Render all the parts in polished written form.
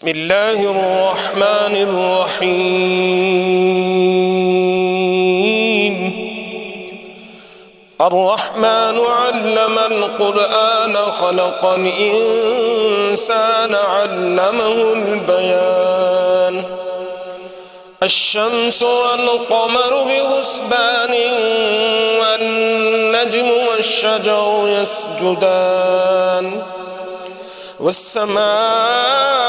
بسم الله الرحمن الرحيم الرحمن علم القرآن خلق الإنسان علمه البيان الشمس والقمر بحسبان والنجم والشجر يسجدان والسماء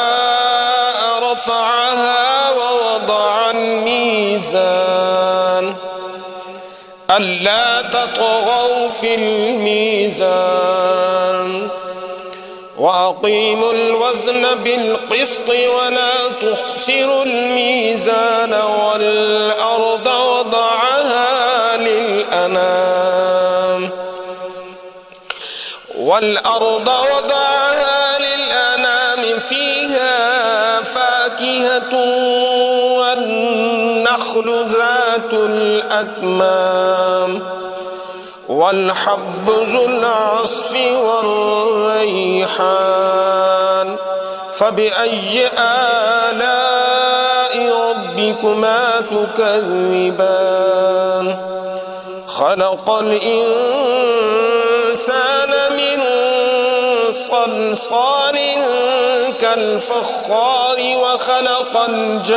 رفعها ووضع الميزان ألا تطغوا في الميزان وأقيموا الوزن بالقسط ولا تخسروا الميزان والأرض وضعها للأنام فيها فاكهة والنخل ذات الأكمام والحب ذو العصف والريحان فبأي آلاء ربكما تكذبان خلق الإنسان من صلصال كالفخار وخلق الجان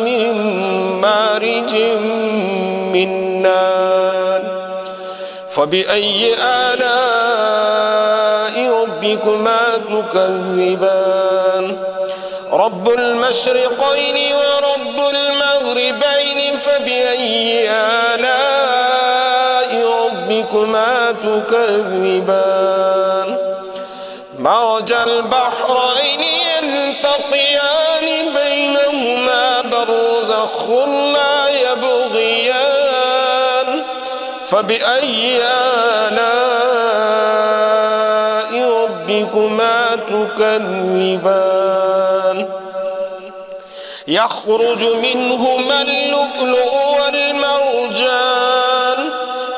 من مارج من نار فبأي آلاء ربكما تكذبان رب المشرقين ورب المغربين فبأي آلاء ربكما تكذبان مرج البحرين يلتقيان بينهما برزخ لا يبغيان فبأي آلاء ربكما تكذبان يخرج منهما اللؤلؤ والمرجان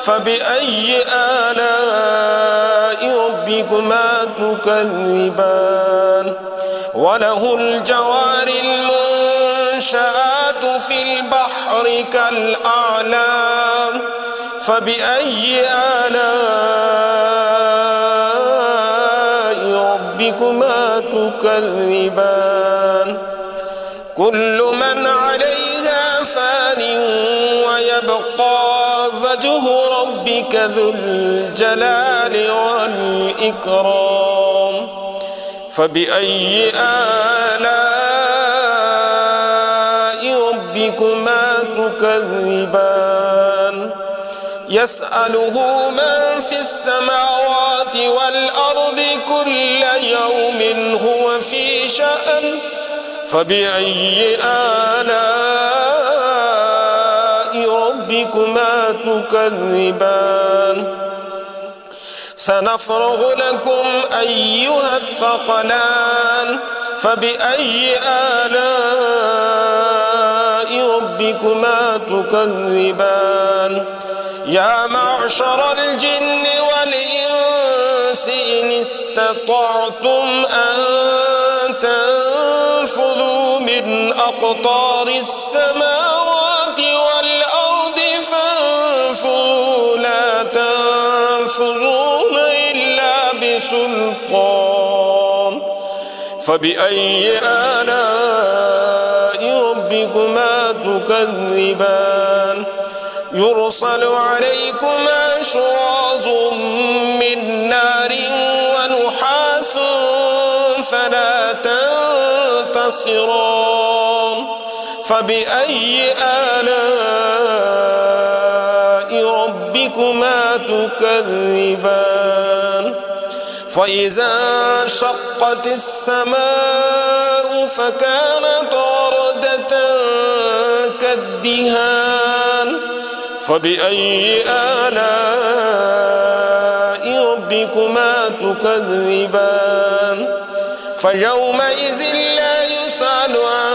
فبأي آلاء ربكما تكذبان وله الجوار المنشآت في البحر كالأعلام فبأي آلاء ربكما تكذبان كل من عليها فان ويبقى وجه ربك ذو الجلال والإكرام فبأي آلاء ربكما تكذبان يسأله من في السماوات والأرض كل يوم هو في شأن فبأي آلاء ربكما تكذبان سنفرغ لكم أيها الثقلان فبأي آلاء ربكما تكذبان يا معشر الجن والإنس إن استطعتم أن تنفذوا من أقطار السماوات والأرض فانفذوا لا تنفذون إلا بسلطان فبأي آلاء ربكما تكذبان يرسل عليكما شواظ من نار ونحاس فلا تنتصران فبأي آلاء ربكما تكذبان فإذا انشقت السماء فكانت وردة كالدهان فبأي آلاء ربكما تكذبان فيومئذ لا يسأل عن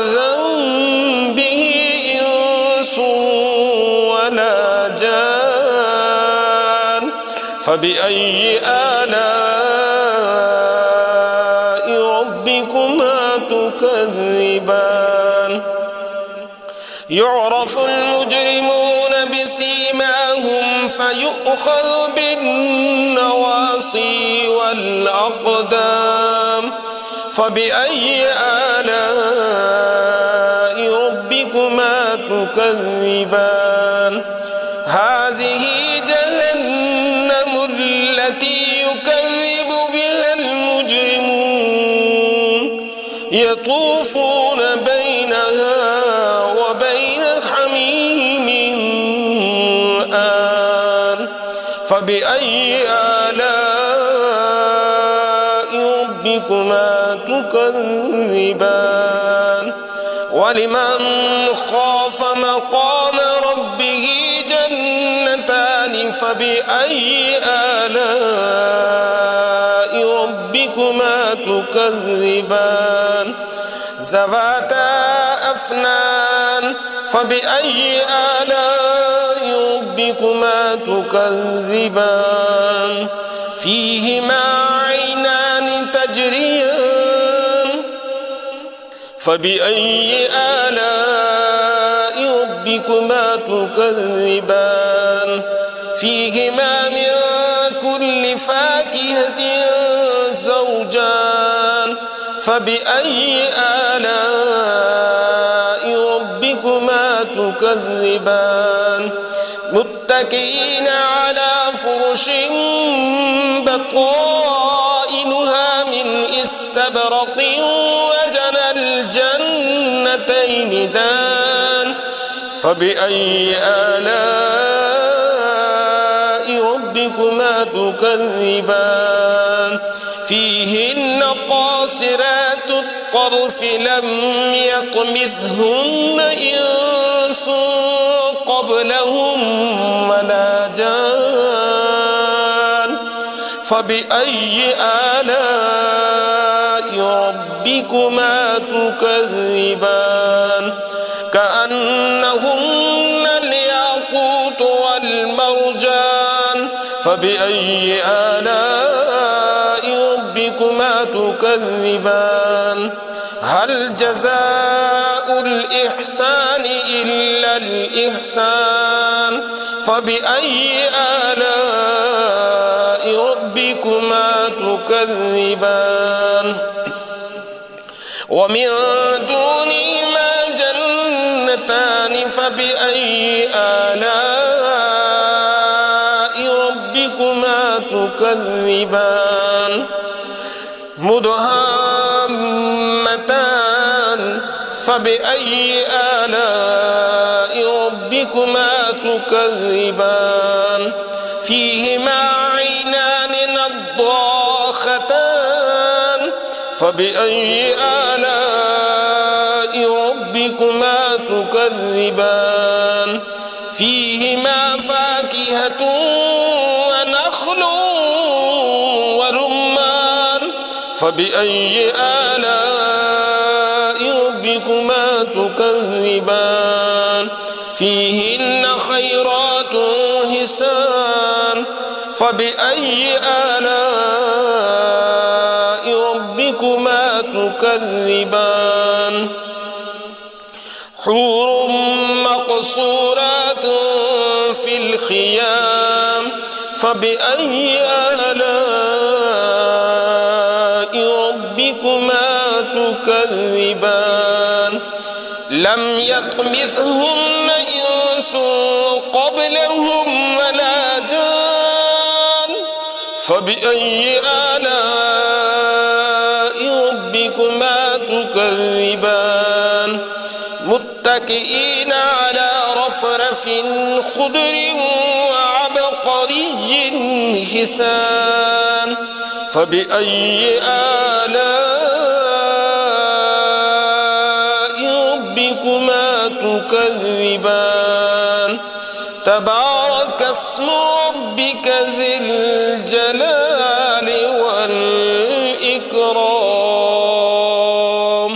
ذنبه إنس ولا جان فبأي آلاء ربكما تكذبان يعرف المجرمون بسيماهم فيؤخذ بالنواصي والأقدام فبأي آلاء ربكما تكذبان هذه جهنم التي يكذب بها المجرمون يطوفون بينها وبين حميم آن فبأي آلاء ربكما تكذبان ولمن خاف مقام ربه جنتان فبأي آلاء ربكما تكذبان ذواتا أفنان فبأي آلاء ربكما تكذبان فيهما عينان تجريان فبأي آلاء ربكما تكذبان فيهما من كل فاكهة زوجان فبأي آلاء ربكما تكذبان متكئين على فرش بطائنها من استبرق وجنى الجنتين دان فبأي آلاء ربكما تكذبان فيهن قاصرات الطرف لم يطمثهن إنس قبلهم ولا جان فبأي آلاء ربكما تكذبان كأنهن الياقوت والمرجان فبأي آلاء ربكما تكذبان هل جزاء الإحسان إلا الإحسان فبأي آلاء ربكما تكذبان ومن دونهما جنتان فبأي آلاء ربكما تكذبان مدهامتان فبأي آلاء ربكما تكذبان فيهما عينان نضاختان فبأي آلاء ربكما تكذبان فيهما فاكهة ونخل ورمان فبأي آلاء ربكما تكذبان فيهن خيرات حسان فبأي آلاء ربكما تكذبان حور مقصورات في الخيام فبأي آلاء ربكما تكذبان لم يطمثهن إنس قبلهم ولا جان فبأي آلاء ربكما تكذبان متكئين على رفرف خضر وعبقري حسان فبأي آلاء ربكما تكذبان تبارك اسم ربك ذي الجلال والإكرام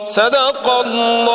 صدق الله